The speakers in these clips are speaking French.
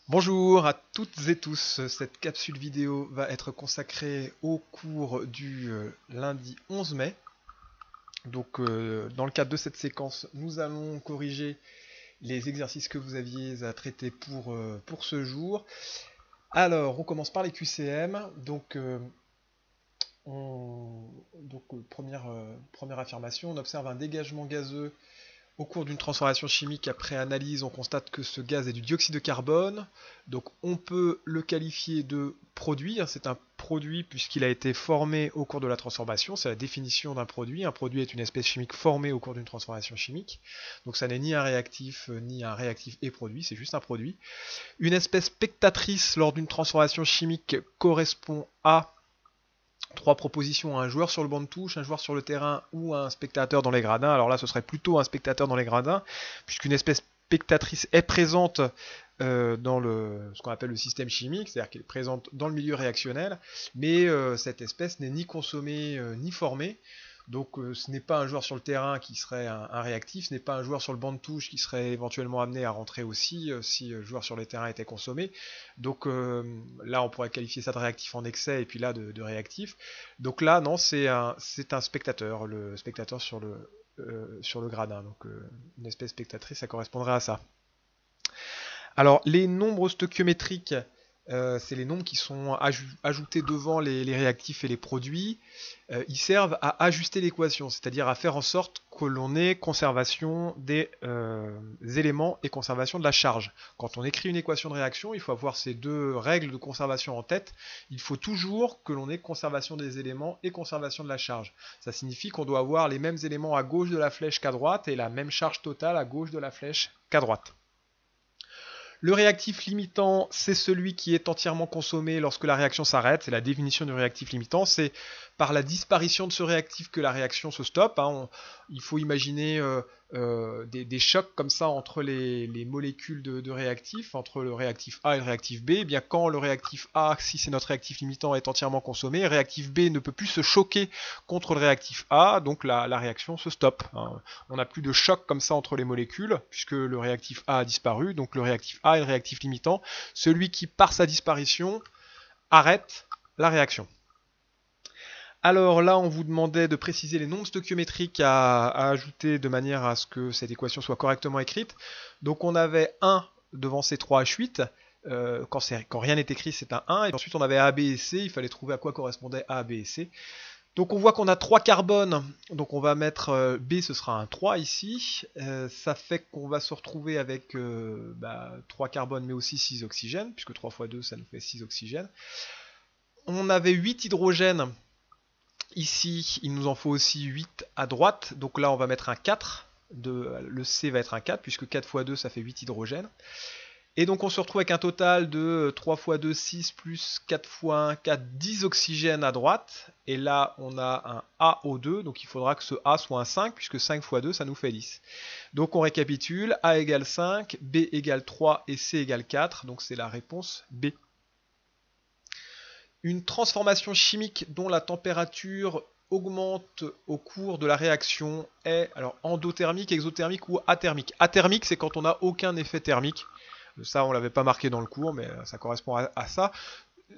Bonjour à toutes et tous, cette capsule vidéo va être consacrée au cours du lundi 11 mai. Donc dans le cadre de cette séquence, nous allons corriger les exercices que vous aviez à traiter pour ce jour. Alors, on commence par les QCM. Première affirmation, on observe un dégagement gazeux au cours d'une transformation chimique. Après analyse, on constate que ce gaz est du dioxyde de carbone. Donc on peut le qualifier de produit. C'est un produit puisqu'il a été formé au cours de la transformation. C'est la définition d'un produit. Un produit est une espèce chimique formée au cours d'une transformation chimique. Donc ça n'est ni un réactif ni un réactif et produit, c'est juste un produit. Une espèce spectatrice lors d'une transformation chimique correspond à trois propositions, un joueur sur le banc de touche, un joueur sur le terrain ou un spectateur dans les gradins. Alors là, ce serait plutôt un spectateur dans les gradins, puisqu'une espèce spectatrice est présente dans ce qu'on appelle le système chimique, c'est-à-dire qu'elle est présente dans le milieu réactionnel, mais cette espèce n'est ni consommée ni formée. Donc ce n'est pas un joueur sur le terrain qui serait un réactif, ce n'est pas un joueur sur le banc de touche qui serait éventuellement amené à rentrer aussi si le joueur sur le terrain était consommé. Donc là on pourrait qualifier ça de réactif en excès et puis là de réactif. Donc là non, c'est un spectateur, le spectateur sur le gradin. Donc une espèce spectatrice, ça correspondrait à ça. Alors les nombres stoichiométriques, c'est les nombres qui sont ajoutés devant les réactifs et les produits. Ils servent à ajuster l'équation, c'est-à-dire à faire en sorte que l'on ait conservation des éléments et conservation de la charge. Quand on écrit une équation de réaction, il faut avoir ces deux règles de conservation en tête. Il faut toujours que l'on ait conservation des éléments et conservation de la charge. Ça signifie qu'on doit avoir les mêmes éléments à gauche de la flèche qu'à droite et la même charge totale à gauche de la flèche qu'à droite. Le réactif limitant, c'est celui qui est entièrement consommé lorsque la réaction s'arrête. C'est la définition du réactif limitant. C'est par la disparition de ce réactif que la réaction se stoppe. Il faut imaginer des chocs comme ça entre les molécules de réactifs, entre le réactif A et le réactif B. Et bien quand le réactif A, si c'est notre réactif limitant, est entièrement consommé, le réactif B ne peut plus se choquer contre le réactif A, donc la réaction se stoppe. On n'a plus de choc comme ça entre les molécules, puisque le réactif A disparu, donc le réactif A est le réactif limitant, celui qui, par sa disparition, arrête la réaction. Alors là, on vous demandait de préciser les nombres stoichiométriques à ajouter de manière à ce que cette équation soit correctement écrite. Donc on avait 1 devant C3H8. Quand rien n'est écrit, c'est un 1. Et ensuite, on avait A, B et C. Il fallait trouver à quoi correspondait A, B et C. Donc on voit qu'on a 3 carbones, donc on va mettre B, ce sera un 3 ici. Ça fait qu'on va se retrouver avec 3 carbones mais aussi 6 oxygènes, puisque 3 fois 2 ça nous fait 6 oxygènes. On avait 8 hydrogènes ici, il nous en faut aussi 8 à droite, donc là on va mettre un 4, le C va être un 4, puisque 4 fois 2 ça fait 8 hydrogènes. Et donc on se retrouve avec un total de 3 fois 2, 6, plus 4 fois 1, 4, 10 oxygènes à droite. Et là, on a un AO2, donc il faudra que ce A soit un 5, puisque 5 fois 2, ça nous fait 10. Donc on récapitule, A égale 5, B égale 3 et C égale 4, donc c'est la réponse B. Une transformation chimique dont la température augmente au cours de la réaction est alors endothermique, exothermique ou athermique. Athermique, c'est quand on n'a aucun effet thermique. Ça, on ne l'avait pas marqué dans le cours, mais ça correspond à ça.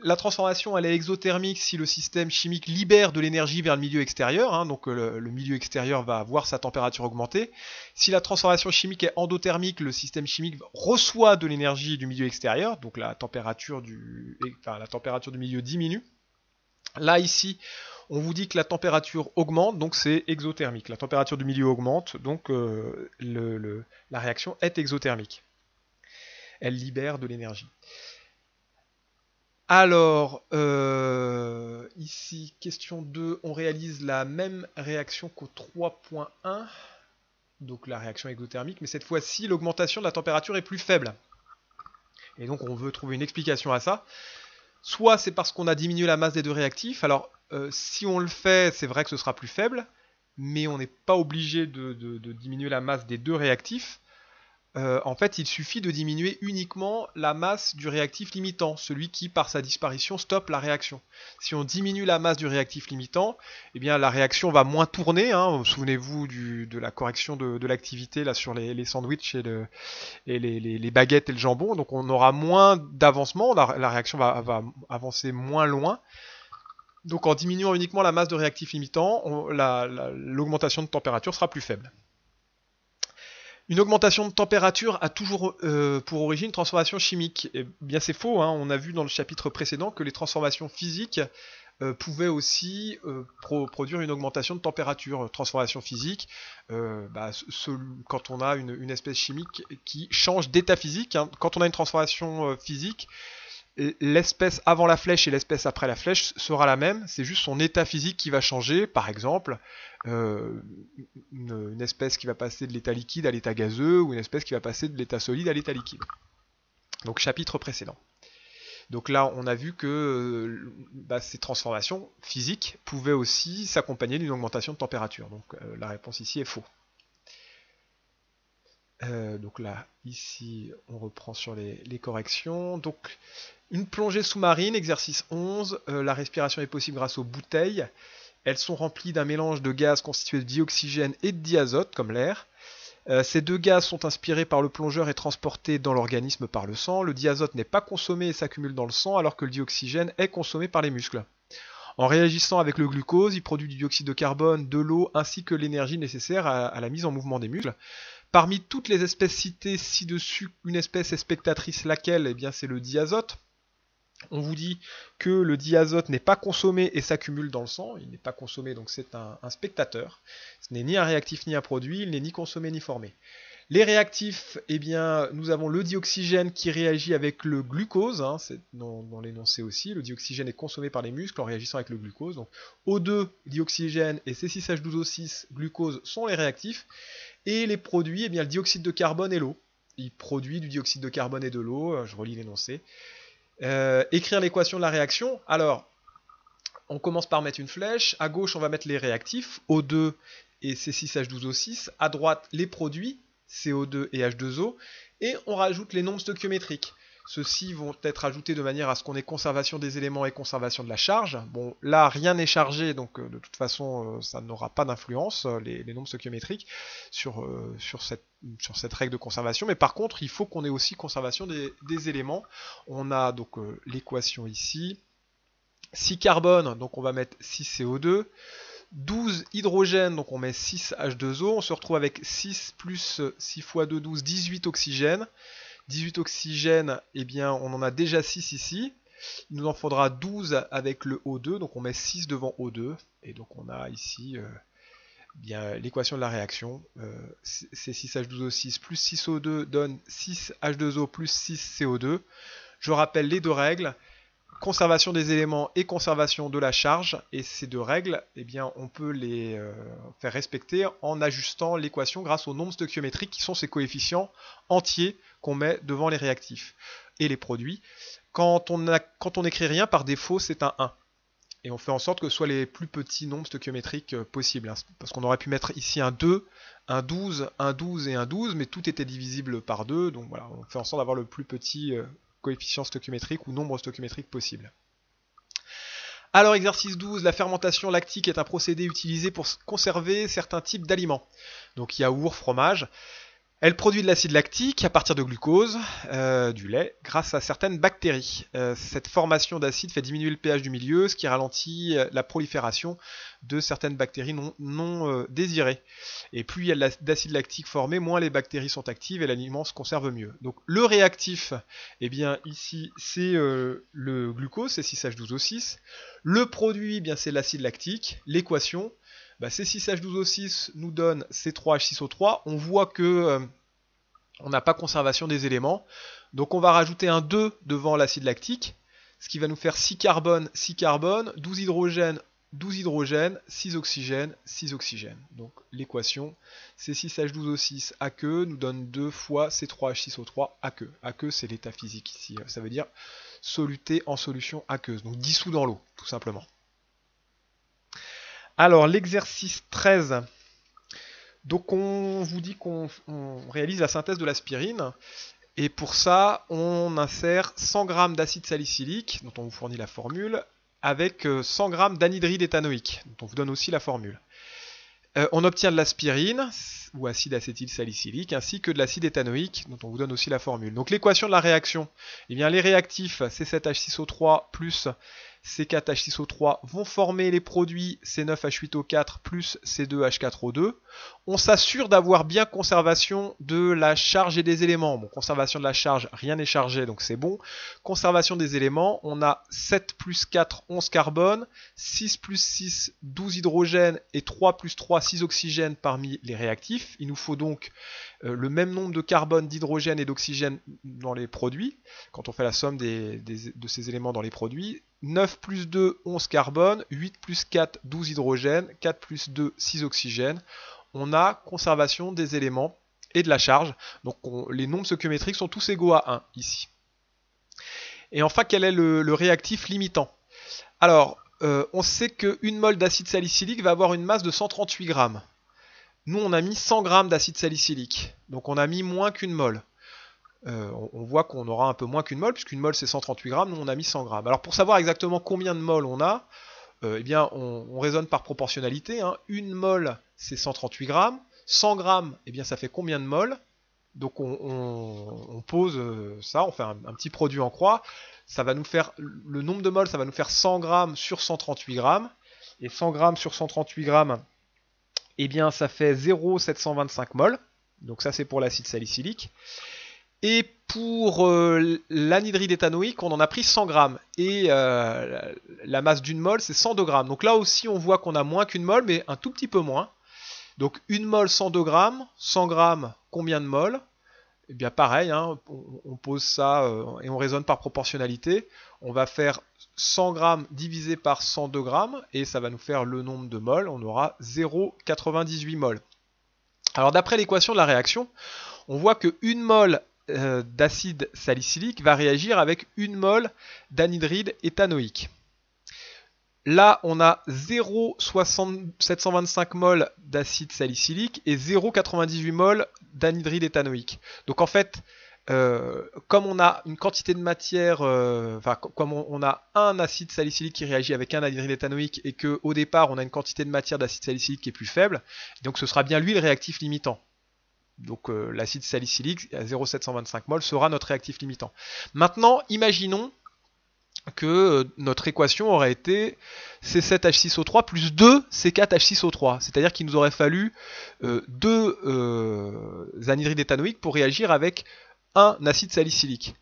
La transformation, elle est exothermique si le système chimique libère de l'énergie vers le milieu extérieur, donc le milieu extérieur va voir sa température augmenter. Si la transformation chimique est endothermique, le système chimique reçoit de l'énergie du milieu extérieur, donc la température du milieu diminue. Là, ici, on vous dit que la température augmente, donc c'est exothermique. La température du milieu augmente, donc la réaction est exothermique. Elle libère de l'énergie. Alors, ici, question 2, on réalise la même réaction qu'au 3.1, donc la réaction exothermique, mais cette fois-ci, l'augmentation de la température est plus faible. Et donc, on veut trouver une explication à ça. Soit c'est parce qu'on a diminué la masse des deux réactifs, alors si on le fait, c'est vrai que ce sera plus faible, mais on n'est pas obligé de diminuer la masse des deux réactifs. en fait, il suffit de diminuer uniquement la masse du réactif limitant, celui qui, par sa disparition, stoppe la réaction. Si on diminue la masse du réactif limitant, eh bien, la réaction va moins tourner. Hein. Souvenez-vous de la correction de l'activité là sur les sandwichs et les baguettes et le jambon. Donc, on aura moins d'avancement, la réaction va avancer moins loin. Donc, en diminuant uniquement la masse de réactif limitant, l'augmentation de température sera plus faible. Une augmentation de température a toujours pour origine une transformation chimique. Eh bien c'est faux, hein. On a vu dans le chapitre précédent que les transformations physiques pouvaient aussi produire une augmentation de température. Transformation physique, quand on a une espèce chimique qui change d'état physique, hein. Quand on a une transformation physique, l'espèce avant la flèche et l'espèce après la flèche sera la même, c'est juste son état physique qui va changer. Par exemple, une espèce qui va passer de l'état liquide à l'état gazeux, ou une espèce qui va passer de l'état solide à l'état liquide. Donc chapitre précédent. Donc là, on a vu que ces transformations physiques pouvaient aussi s'accompagner d'une augmentation de température. Donc la réponse ici est faux. Donc là, ici, on reprend sur les corrections. Donc, une plongée sous-marine, exercice 11. La respiration est possible grâce aux bouteilles. Elles sont remplies d'un mélange de gaz constitué de dioxygène et de diazote, comme l'air. Ces deux gaz sont inspirés par le plongeur et transportés dans l'organisme par le sang. Le diazote n'est pas consommé et s'accumule dans le sang, alors que le dioxygène est consommé par les muscles. En réagissant avec le glucose, il produit du dioxyde de carbone, de l'eau, ainsi que l'énergie nécessaire à la mise en mouvement des muscles. Parmi toutes les espèces citées ci-dessus, une espèce est spectatrice, laquelle? Eh bien, c'est le diazote. On vous dit que le diazote n'est pas consommé et s'accumule dans le sang. Il n'est pas consommé, donc c'est un spectateur. Ce n'est ni un réactif ni un produit, il n'est ni consommé ni formé. Les réactifs, eh bien, nous avons le dioxygène qui réagit avec le glucose, hein, c'est dans l'énoncé aussi. Le dioxygène est consommé par les muscles en réagissant avec le glucose. Donc O2, dioxygène, et C6H12O6, glucose, sont les réactifs. Et les produits, eh bien, le dioxyde de carbone et l'eau. Il produit du dioxyde de carbone et de l'eau, je relis l'énoncé. Écrire l'équation de la réaction. Alors, on commence par mettre une flèche. À gauche, on va mettre les réactifs, O2 et C6H12O6. À droite, les produits, CO2 et H2O. Et on rajoute les nombres stoichiométriques. Ceux-ci vont être ajoutés de manière à ce qu'on ait conservation des éléments et conservation de la charge. Bon, là, rien n'est chargé, donc de toute façon, ça n'aura pas d'influence, les nombres stoichiométriques, sur cette règle de conservation. Mais par contre, il faut qu'on ait aussi conservation des éléments. On a donc l'équation ici. 6 carbone, donc on va mettre 6 CO2. 12 hydrogène, donc on met 6 H2O. On se retrouve avec 6 plus 6 fois 2, 12, 18 oxygène. 18 oxygène, eh bien, on en a déjà 6 ici. Il nous en faudra 12 avec le O2, donc on met 6 devant O2. Et donc on a ici bien l'équation de la réaction. C'est 6H12O6 plus 6O2 donne 6H2O plus 6CO2. Je rappelle les deux règles. Conservation des éléments et conservation de la charge, et ces deux règles, eh bien, on peut les faire respecter en ajustant l'équation grâce aux nombres stoichiométriques qui sont ces coefficients entiers qu'on met devant les réactifs et les produits. Quand on n'écrit rien, par défaut, c'est un 1. Et on fait en sorte que ce soit les plus petits nombres stoichiométriques possibles. Hein, parce qu'on aurait pu mettre ici un 2, un 12, un 12 et un 12, mais tout était divisible par 2. Donc voilà, on fait en sorte d'avoir le plus petit coefficient stoichiométrique ou nombre stoichiométrique possible. Alors exercice 12, la fermentation lactique est un procédé utilisé pour conserver certains types d'aliments. Donc yaourt, fromage. Elle produit de l'acide lactique à partir de glucose, du lait, grâce à certaines bactéries. Cette formation d'acide fait diminuer le pH du milieu, ce qui ralentit la prolifération de certaines bactéries non désirées. Et plus il y a d'acide lactique formé, moins les bactéries sont actives et l'aliment se conserve mieux. Donc le réactif, eh bien ici c'est le glucose, c'est 6H12O6. Le produit, eh bien c'est l'acide lactique. L'équation, C6H12O6 nous donne C3H6O3. On voit que on n'a pas conservation des éléments. Donc on va rajouter un 2 devant l'acide lactique, ce qui va nous faire 6 carbone, 12 hydrogène, 12 hydrogène, 6 oxygène, 6 oxygène. Donc l'équation C6H12O6 aqueux nous donne 2 fois C3H6O3 aqueux. Aqueux, c'est l'état physique ici. Ça veut dire soluté en solution aqueuse, donc dissous dans l'eau, tout simplement. Alors l'exercice 13. Donc on vous dit qu'on réalise la synthèse de l'aspirine. Et pour ça, on insère 100 g d'acide salicylique, dont on vous fournit la formule, avec 100 g d'anhydride éthanoïque, dont on vous donne aussi la formule. On obtient de l'aspirine, ou acide acétylsalicylique, ainsi que de l'acide éthanoïque, dont on vous donne aussi la formule. Donc l'équation de la réaction, eh bien, les réactifs C7H6O3 plus C4H6O3 vont former les produits C9H8O4 plus C2H4O2. On s'assure d'avoir bien conservation de la charge et des éléments. Bon, conservation de la charge, rien n'est chargé, donc c'est bon. Conservation des éléments, on a 7 plus 4, 11 carbone, 6 plus 6, 12 hydrogène et 3 plus 3, 6 oxygène parmi les réactifs. Il nous faut donc le même nombre de carbone, d'hydrogène et d'oxygène dans les produits, quand on fait la somme de ces éléments dans les produits. 9 plus 2, 11 carbone, 8 plus 4, 12 hydrogène, 4 plus 2, 6 oxygène. On a conservation des éléments et de la charge. Donc les nombres stoichiométriques sont tous égaux à 1 ici. Et enfin, quel est le réactif limitant? Alors, on sait qu'une mole d'acide salicylique va avoir une masse de 138 grammes. Nous, on a mis 100 grammes d'acide salicylique. Donc on a mis moins qu'une mole. On voit qu'on aura un peu moins qu'une mole, puisqu'une mole c'est 138 grammes, nous on a mis 100 grammes. Alors pour savoir exactement combien de moles on a, eh bien on raisonne par proportionnalité. Hein. Une mole c'est 138 grammes, 100 grammes, eh bien ça fait combien de moles? Donc on pose ça, on fait un petit produit en croix. Ça va nous faire, le nombre de moles, ça va nous faire 100 grammes sur 138 grammes. Et 100 grammes sur 138 grammes, eh bien ça fait 0,725 moles. Donc ça c'est pour l'acide salicylique. Et pour l'anhydride éthanoïque, on en a pris 100 grammes. Et la masse d'une mole, c'est 102 grammes. Donc là aussi, on voit qu'on a moins qu'une mole, mais un tout petit peu moins. Donc une mole, 102 grammes. 100 grammes, combien de moles? Eh bien pareil, hein, on pose ça et on raisonne par proportionnalité. On va faire 100 grammes divisé par 102 grammes. Et ça va nous faire le nombre de moles. On aura 0,98 moles. Alors d'après l'équation de la réaction, on voit qu'une mole d'acide salicylique va réagir avec une mole d'anhydride éthanoïque. Là, on a 0,725 mol d'acide salicylique et 0,98 mol d'anhydride éthanoïque. Donc en fait, comme on a une quantité de matière, comme on a un acide salicylique qui réagit avec un anhydride éthanoïque et qu'au départ on a une quantité de matière d'acide salicylique qui est plus faible, donc ce sera bien lui le réactif limitant. Donc l'acide salicylique à 0,725 mol sera notre réactif limitant. Maintenant, imaginons que notre équation aurait été C7H6O3 plus 2 C4H6O3. C'est-à-dire qu'il nous aurait fallu deux anhydrides éthanoïques pour réagir avec un acide salicylique.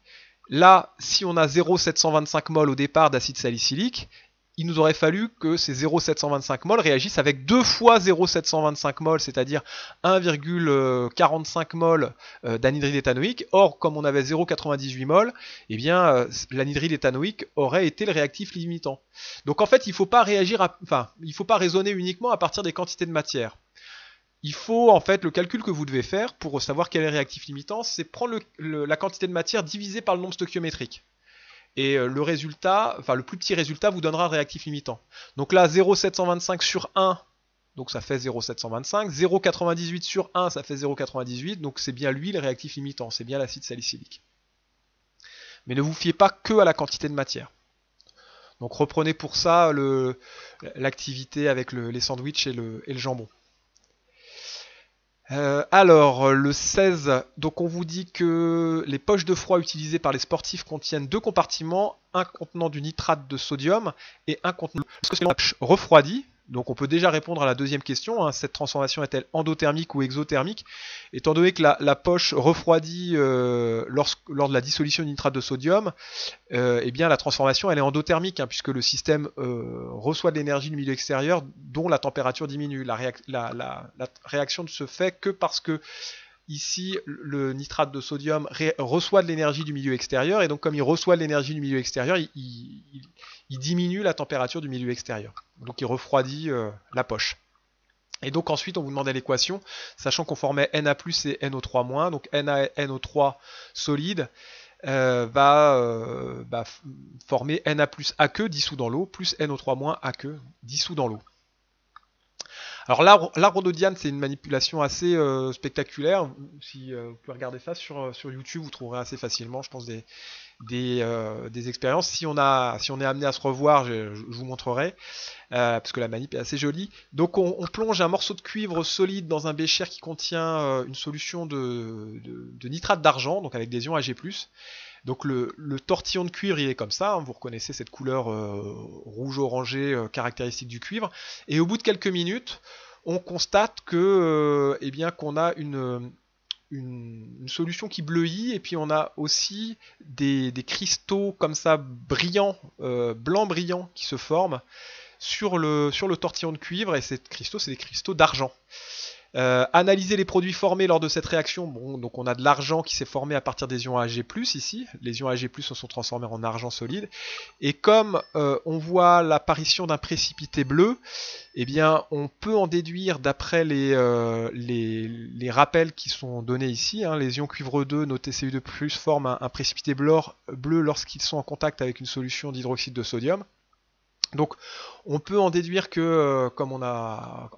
Là, si on a 0,725 mol au départ d'acide salicylique, il nous aurait fallu que ces 0,725 mol réagissent avec 2 fois 0,725 mol, c'est-à-dire 1,45 mol d'anhydride éthanoïque. Or, comme on avait 0,98 mol, eh bien, l'anhydride éthanoïque aurait été le réactif limitant. Donc en fait, il ne faut pas raisonner uniquement à partir des quantités de matière. Il faut, en fait, le calcul que vous devez faire pour savoir quel est le réactif limitant, c'est prendre la quantité de matière divisée par le nombre stoichiométrique. Et le résultat, le plus petit résultat vous donnera un réactif limitant. Donc là, 0,725 sur 1, donc ça fait 0,725. 0,98 sur 1, ça fait 0,98. Donc c'est bien lui le réactif limitant, c'est bien l'acide salicylique. Mais ne vous fiez pas que à la quantité de matière. Donc reprenez pour ça l'activité avec les sandwichs et le jambon. Alors, le 16, donc on vous dit que les poches de froid utilisées par les sportifs contiennent 2 compartiments, un contenant du nitrate de sodium et un contenant refroidi. Donc on peut déjà répondre à la deuxième question, hein, cette transformation est-elle endothermique ou exothermique? Étant donné que la poche refroidit lors de la dissolution du nitrate de sodium, eh bien la transformation elle est endothermique, hein, puisque le système reçoit de l'énergie du milieu extérieur dont la température diminue. La réaction ne se fait que parce que ici le nitrate de sodium reçoit de l'énergie du milieu extérieur, et donc comme il reçoit de l'énergie du milieu extérieur, il diminue la température du milieu extérieur. Donc il refroidit la poche. Et donc ensuite on vous demandait l'équation, sachant qu'on formait Na+ et NO3-, donc NaNO3 solide va former Na+ aqueux dissous dans l'eau, plus NO3- aqueux dissous dans l'eau. Alors l'arbre de Diane, c'est une manipulation assez spectaculaire. Si vous pouvez regarder ça sur YouTube, vous trouverez assez facilement, je pense, des expériences. Si on est amené à se revoir, je vous montrerai, parce que la manip est assez jolie. Donc on plonge un morceau de cuivre solide dans un bécher qui contient une solution de nitrate d'argent, donc avec des ions Ag+. Donc le tortillon de cuivre, il est comme ça, hein, vous reconnaissez cette couleur rouge-orangé caractéristique du cuivre. Et au bout de quelques minutes, on constate que, eh bien, qu'on a une solution qui bleuit, et puis on a aussi des cristaux comme ça brillants, blancs brillants, qui se forment sur le tortillon de cuivre, et ces cristaux, c'est des cristaux d'argent. Analyser les produits formés lors de cette réaction. Bon, donc on a de l'argent qui s'est formé à partir des ions Ag+, ici. Les ions Ag+ se sont transformés en argent solide. Et comme on voit l'apparition d'un précipité bleu, eh bien, on peut en déduire, d'après les rappels qui sont donnés ici, hein, les ions cuivre 2 notés Cu2+, forment un précipité bleu lorsqu'ils sont en contact avec une solution d'hydroxyde de sodium. Donc on peut en déduire que, comme en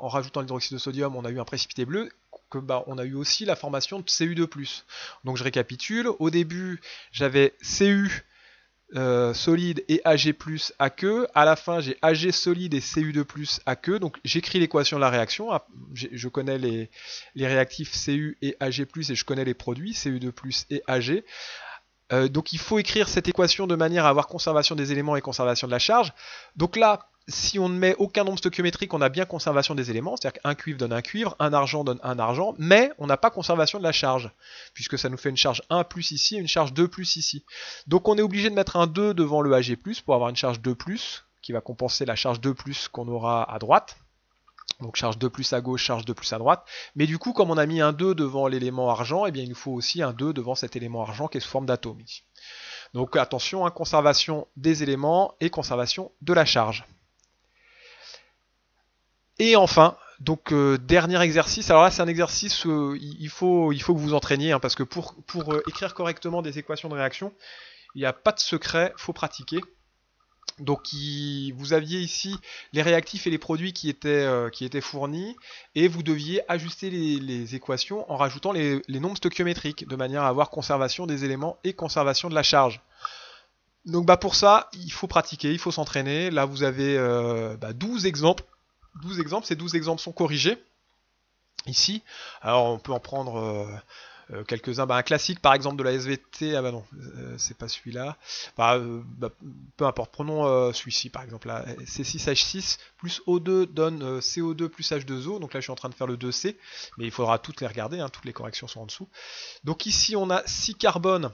rajoutant l'hydroxyde de sodium, on a eu un précipité bleu, que on a eu aussi la formation de Cu2+. Donc je récapitule, au début j'avais Cu solide et Ag+ aqueux, à la fin j'ai Ag solide et Cu2+ aqueux, donc j'écris l'équation de la réaction, je connais les réactifs Cu et Ag+, et je connais les produits Cu2+ et Ag. Donc il faut écrire cette équation de manière à avoir conservation des éléments et conservation de la charge. Donc là, si on ne met aucun nombre stoichiométrique, on a bien conservation des éléments, c'est-à-dire qu'un cuivre donne un cuivre, un argent donne un argent, mais on n'a pas conservation de la charge, puisque ça nous fait une charge 1+ ici et une charge 2+ ici. Donc on est obligé de mettre un 2 devant le Ag+, pour avoir une charge 2+, qui va compenser la charge 2+ qu'on aura à droite. Donc charge 2+ à gauche, charge 2+ à droite. Mais du coup, comme on a mis un 2 devant l'élément argent, eh bien il nous faut aussi un 2 devant cet élément argent qui est sous forme d'atome ici. Donc attention, hein, conservation des éléments et conservation de la charge. Et enfin, donc dernier exercice. Alors là, c'est un exercice, il faut que vous vous entraîniez, hein, parce que pour écrire correctement des équations de réaction, il n'y a pas de secret, il faut pratiquer. Donc vous aviez ici les réactifs et les produits qui étaient fournis, et vous deviez ajuster les équations en rajoutant les nombres stoichiométriques, de manière à avoir conservation des éléments et conservation de la charge. Donc pour ça, il faut pratiquer, il faut s'entraîner. Là vous avez 12 exemples. 12 exemples, ces 12 exemples sont corrigés ici. Alors on peut en prendre quelques-uns, un classique par exemple de la SVT, c'est pas celui-là, peu importe, prenons celui-ci par exemple, là, C6H6 plus O2 donne CO2 plus H2O, donc là je suis en train de faire le 2C, mais il faudra toutes les regarder, hein, toutes les corrections sont en dessous. Donc ici on a 6 carbone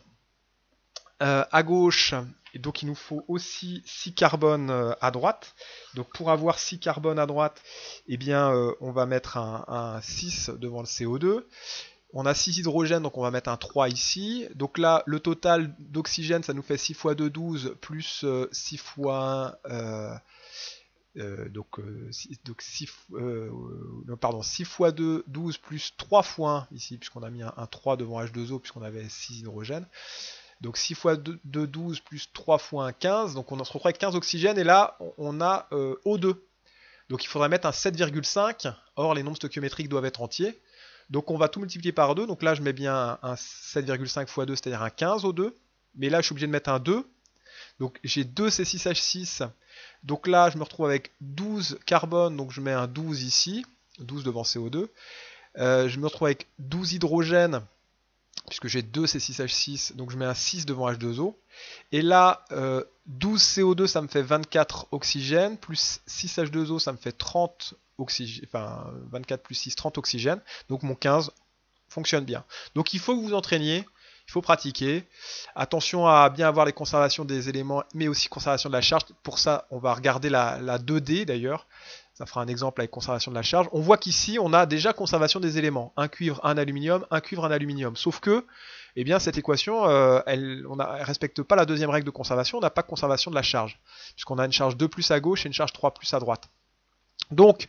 à gauche, et donc il nous faut aussi 6 carbone à droite. Donc pour avoir 6 carbone à droite, eh bien on va mettre un 6 devant le CO2. On a 6 hydrogènes, donc on va mettre un 3 ici. Donc là, le total d'oxygène, ça nous fait 6 x 2, 12, plus 6 x 1... donc 6 x 2, 12, plus 3 x 1 ici, puisqu'on a mis un 3 devant H2O, puisqu'on avait 6 hydrogènes. Donc 6 x 2, 12, plus 3 x 1, 15. Donc on se retrouve avec 15 oxygènes, et là, on a O2. Donc il faudrait mettre un 7,5. Or, les nombres stoichiométriques doivent être entiers. Donc on va tout multiplier par 2, donc là je mets bien un 7,5 x 2, c'est-à-dire un 15 O2, mais là je suis obligé de mettre un 2, donc j'ai 2 C6H6, donc là je me retrouve avec 12 carbone, donc je mets un 12 ici, 12 devant CO2, je me retrouve avec 12 hydrogène, puisque j'ai 2 C6H6, donc je mets un 6 devant H2O, et là 12 CO2 ça me fait 24 oxygène, plus 6 H2O ça me fait 30 oxygène, enfin 24 plus 6, 30 oxygène, donc mon 15 fonctionne bien. Donc il faut que vous entraîniez, il faut pratiquer, attention à bien avoir les conservations des éléments, mais aussi conservation de la charge. Pour ça on va regarder la 2D d'ailleurs, ça fera un exemple avec conservation de la charge. On voit qu'ici on a déjà conservation des éléments, un cuivre, un aluminium, un cuivre, un aluminium, sauf que eh bien, cette équation, elle ne respecte pas la deuxième règle de conservation, on n'a pas de conservation de la charge, puisqu'on a une charge 2+ à gauche et une charge 3+ à droite. Donc,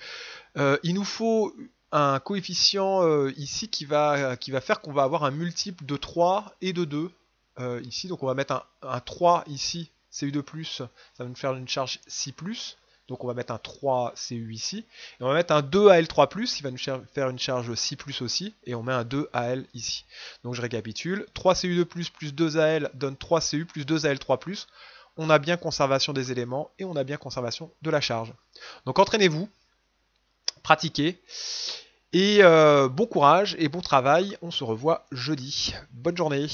il nous faut un coefficient ici qui va faire qu'on va avoir un multiple de 3 et de 2 ici. Donc on va mettre un 3 ici, Cu2+, ça va nous faire une charge 6+, Donc on va mettre un 3CU ici. Et on va mettre un 2AL3+, qui va nous faire une charge C+, aussi. Et on met un 2AL ici. Donc je récapitule. 3CU2+, plus 2AL donne 3CU plus 2AL3+. On a bien conservation des éléments et on a bien conservation de la charge. Donc entraînez-vous, pratiquez. Et bon courage et bon travail. On se revoit jeudi. Bonne journée.